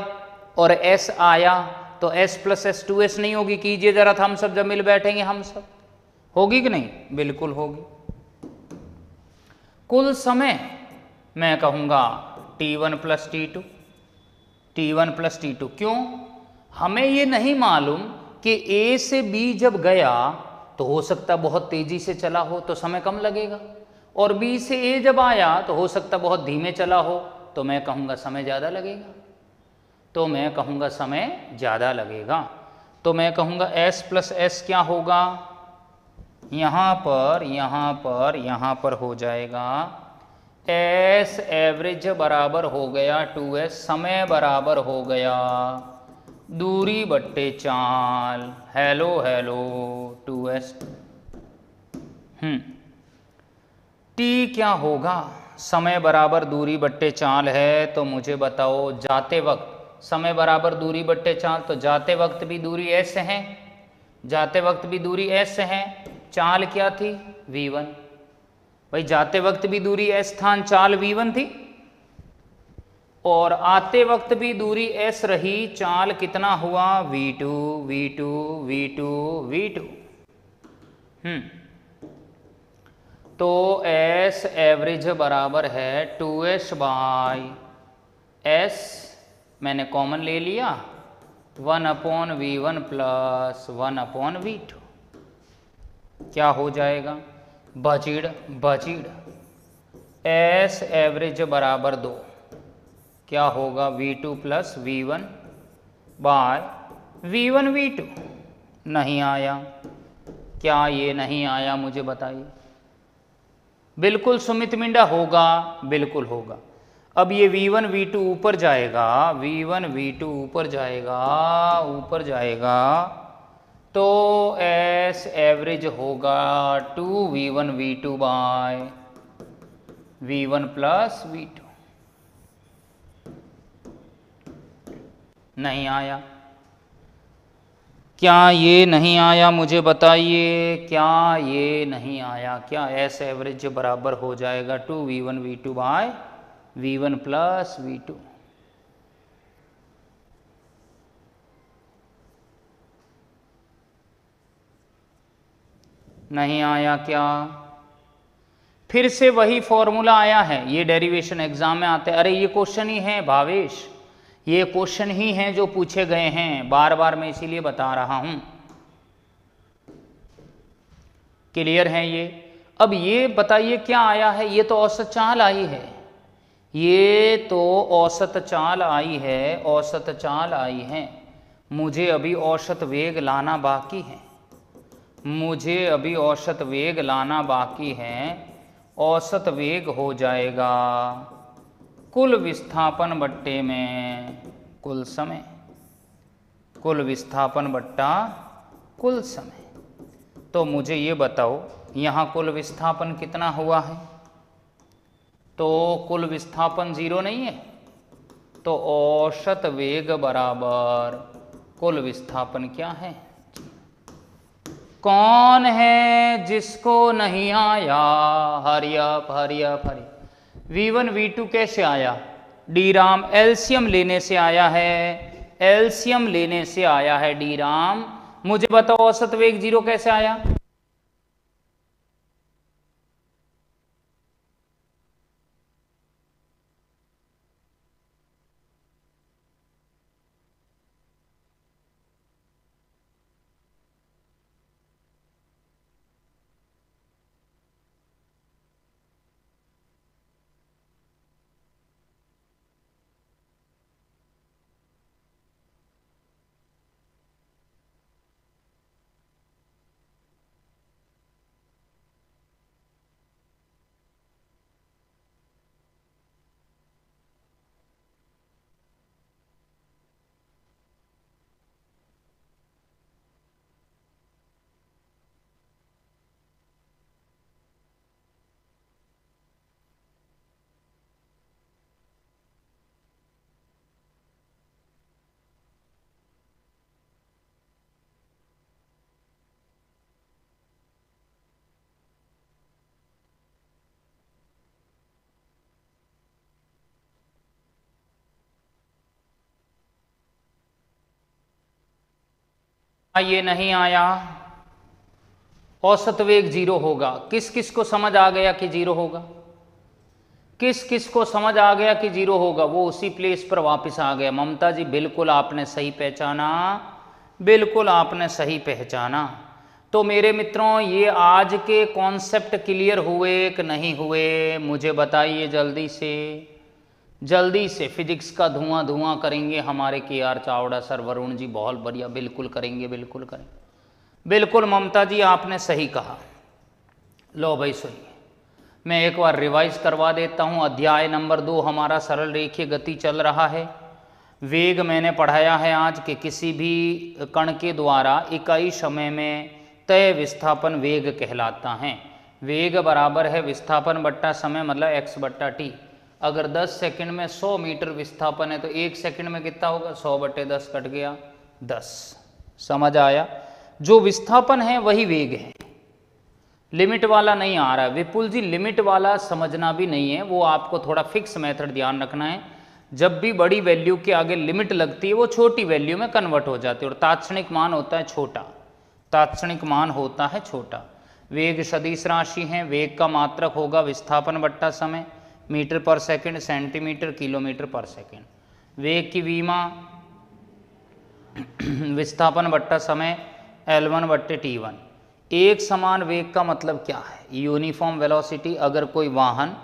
और एस आया, तो एस प्लस एस 2s नहीं होगी? कीजिए जरा, हम सब जब मिल बैठेंगे हम सब, होगी कि नहीं? बिल्कुल होगी। कुल समय मैं कहूँगा T1 plus T2, T1 plus T2। क्यों? हमें ये नहीं मालूम कि A से B जब गया तो हो सकता बहुत तेजी से चला हो तो समय कम लगेगा, और B से A जब आया तो हो सकता बहुत धीमे चला हो, तो मैं कहूँगा समय ज़्यादा लगेगा। तो मैं कहूँगा समय ज़्यादा लगेगा। तो मैं कहूँगा S प्लस एस क्या होगा? यहाँ पर हो जाएगा एस एवरेज बराबर हो गया 2s, समय बराबर हो गया दूरी बट्टे चाल, हेलो हेलो 2s। टी क्या होगा? समय बराबर दूरी बट्टे चाल है, तो मुझे बताओ जाते वक्त समय बराबर दूरी बट्टे चाल, तो जाते वक्त भी दूरी s है, जाते वक्त भी दूरी s है। चाल क्या थी? v1। भाई जाते वक्त भी दूरी s था, चाल v1 थी, और आते वक्त भी दूरी s रही, चाल कितना हुआ? v2 v2 v2 v2। तो s एवरेज बराबर है 2s बाई s, मैंने कॉमन ले लिया, 1/v1 प्लस 1/v2 क्या हो जाएगा, बजीड़ बजीड़ एस एवरेज बराबर 2, क्या होगा v2 plus v1 bye v1 v2। नहीं आया, क्या ये नहीं आया मुझे बताइए। बिल्कुल सुमित मिंडा होगा, बिल्कुल होगा। अब ये v1 v2 ऊपर जाएगा, v1 v2 ऊपर जाएगा, ऊपर जाएगा तो एस एवरेज होगा 2v1 v2 by v1 plus v2। नहीं आया, क्या ये नहीं आया मुझे बताइए, क्या ये नहीं आया। क्या एस एवरेज बराबर हो जाएगा 2v1 v2 by v1 plus v2। नहीं आया, क्या फिर से वही फॉर्मूला आया है। ये डेरिवेशन एग्जाम में आते हैं। अरे ये क्वेश्चन ही है भावेश, ये क्वेश्चन ही हैं जो पूछे गए हैं, बार बार मैं इसीलिए बता रहा हूं। क्लियर है ये। अब ये बताइए क्या आया है, ये तो औसत चाल आई है, ये तो औसत चाल आई है, औसत चाल आई है। मुझे अभी औसत वेग लाना बाकी है, मुझे अभी औसत वेग लाना बाकी है। औसत वेग हो जाएगा कुल विस्थापन बट्टे में कुल समय, कुल विस्थापन बट्टा कुल समय। तो मुझे ये बताओ यहाँ कुल विस्थापन कितना हुआ है, तो कुल विस्थापन 0 नहीं है, तो औसत वेग बराबर कुल विस्थापन क्या है। कौन है जिसको नहीं आया, हरी अप हरी अप हरी। v1 v2 कैसे आया, डी राम एलसीएम लेने से आया है, एलसीएम लेने से आया है डी राम। मुझे बताओ औसत वेग 0 कैसे आया। ये नहीं आया, औसत वेग 0 होगा। किस किस को समझ आ गया कि 0 होगा, किस किस को समझ आ गया कि 0 होगा, वो उसी प्लेस पर वापस आ गया। ममता जी बिल्कुल आपने सही पहचाना, बिल्कुल आपने सही पहचाना। तो मेरे मित्रों ये आज के कॉन्सेप्ट क्लियर हुए कि नहीं हुए, मुझे बताइए जल्दी से, जल्दी से। फिजिक्स का धुआं धुआं करेंगे हमारे KR चावड़ा सर, वरुण जी बहुत बढ़िया, बिल्कुल करेंगे, बिल्कुल करेंगे, बिल्कुल। ममता जी आपने सही कहा। लो भाई सुनिए, मैं एक बार रिवाइज करवा देता हूँ। अध्याय नंबर 2 हमारा सरल रेखीय गति चल रहा है। वेग मैंने पढ़ाया है आज के किसी भी कण के द्वारा इकाई समय में तय विस्थापन वेग कहलाता है। वेग बराबर है विस्थापन बट्टा समय, मतलब x बट्टा t। अगर 10 सेकंड में 100 मीटर विस्थापन है तो 1 सेकंड में कितना होगा, 100/10 कट गया 10। समझ आया। जो विस्थापन है वही वेग है, लिमिट वाला नहीं आ रहा। विपुल जी लिमिट वाला समझना भी नहीं है, वो आपको थोड़ा फिक्स मेथड ध्यान रखना है। जब भी बड़ी वैल्यू के आगे लिमिट लगती है वो छोटी वैल्यू में कन्वर्ट हो जाती है, और तात्क्षणिक मान होता है छोटा, तात्क्षणिक मान होता है छोटा। वेग सदिश राशि है, वेग का मात्रक होगा विस्थापन बट्टा समय, मीटर पर सेकंड, सेंटीमीटर, किलोमीटर पर सेकंड। वेग की विमा विस्थापन बट्टा समय L1 बट्टे T1। एक समान वेग का मतलब क्या है? Uniform velocity. अगर कोई वाहन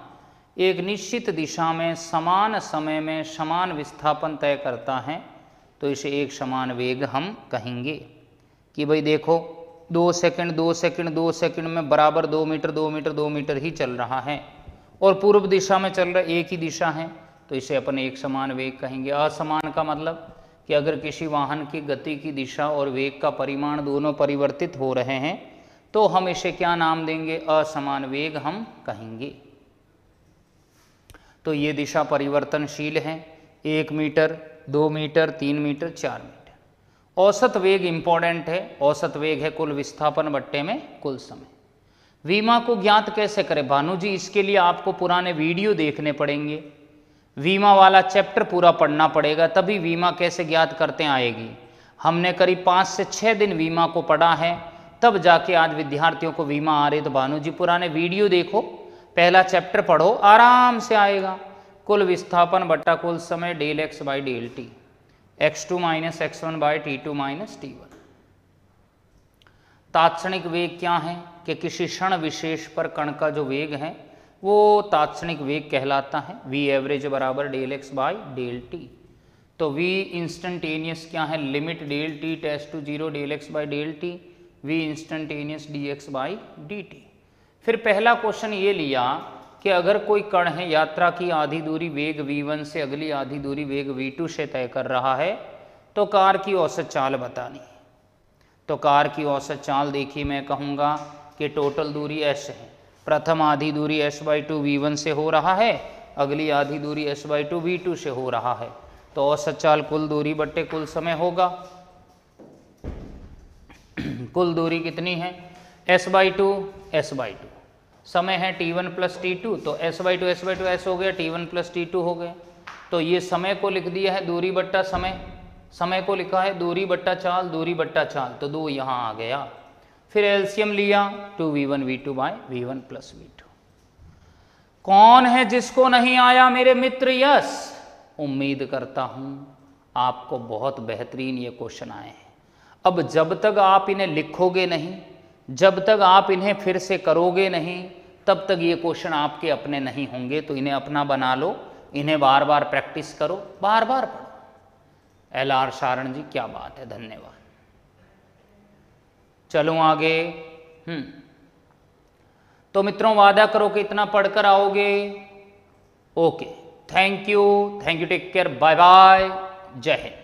एक निश्चित दिशा में समान समय में समान विस्थापन तय करता है तो इसे एक समान वेग हम कहेंगे। कि भाई देखो 2 सेकंड 2 सेकंड 2 सेकंड में बराबर 2 मीटर 2 मीटर 2 मीटर ही चल रहा है और पूर्व दिशा में चल रहा एक ही दिशा है तो इसे अपन एक समान वेग कहेंगे। असमान का मतलब कि अगर किसी वाहन की गति की दिशा और वेग का परिमाण दोनों परिवर्तित हो रहे हैं तो हम इसे क्या नाम देंगे? असमान वेग हम कहेंगे। तो ये दिशा परिवर्तनशील है, 1 मीटर 2 मीटर 3 मीटर 4 मीटर। औसत वेग इंपॉर्टेंट है। औसत वेग है कुल विस्थापन बट्टे में कुल समय। वीमा को ज्ञात कैसे करें भानु जी? इसके लिए आपको पुराने वीडियो देखने पड़ेंगे, वीमा वाला चैप्टर पूरा पढ़ना पड़ेगा, तभी वीमा कैसे ज्ञात करते आएगी। हमने करीब 5 से 6 दिन वीमा को पढ़ा है, तब जाके आज विद्यार्थियों को वीमा आ रही। तो भानु जी पुराने वीडियो देखो, पहला चैप्टर पढ़ो, आराम से आएगा। कुल विस्थापन बट्टा कुल समय del x by del t, x2 minus x1 by t2 minus t1। तात्क्षणिक वेग क्या है? कि किसी क्षण विशेष पर कण का जो वेग है वो तात्क्षणिक वेग कहलाता है। v एवरेज बराबर del x by del t. तो v इंस्टेंटेनियस क्या है? Limit del t tends to 0 del x by del t, v instantaneous d x by d t. फिर पहला क्वेश्चन ये लिया कि अगर कोई कण है यात्रा की आधी दूरी वेग v1 से अगली आधी दूरी वेग v2 से तय कर रहा है तो कार की औसत चाल बतानी है। तो कार की औसत चाल देखिए, मैं कहूँगा कि टोटल दूरी s है। प्रथम आधी दूरी s/2 v1 से हो रहा है, अगली आधी दूरी s/2 v2 से हो रहा है। तो औसत चाल कुल दूरी बट्टे कुल समय होगा। कुल दूरी कितनी है? s/2 समय है t1 प्लस t2, तो s/2 s हो गया, t1 प्लस t2 हो गया। तो ये समय को लिख दिया है दूरी बट्टा समय, समय को लिखा है दूरी बट्टा चाल, दूरी बट्टा चाल, तो 2 यहाँ आ गया। फिर एलसीएम लिया 2v1 v2 by v1 plus v2। कौन है जिसको नहीं आया मेरे मित्र? यस, उम्मीद करता हूं आपको बहुत बेहतरीन ये क्वेश्चन आए हैं। अब जब तक आप इन्हें लिखोगे नहीं, जब तक आप इन्हें फिर से करोगे नहीं, तब तक ये क्वेश्चन आपके अपने नहीं होंगे। तो इन्हें अपना बना लो, इन्हें बार बार प्रैक्टिस करो, बार बार पढ़ो। LR सारण जी क्या बात है, धन्यवाद। चलो आगे। तो मित्रों वादा करो कि इतना पढ़कर आओगे। Okay, thank you, take care, bye bye, जय हिंद।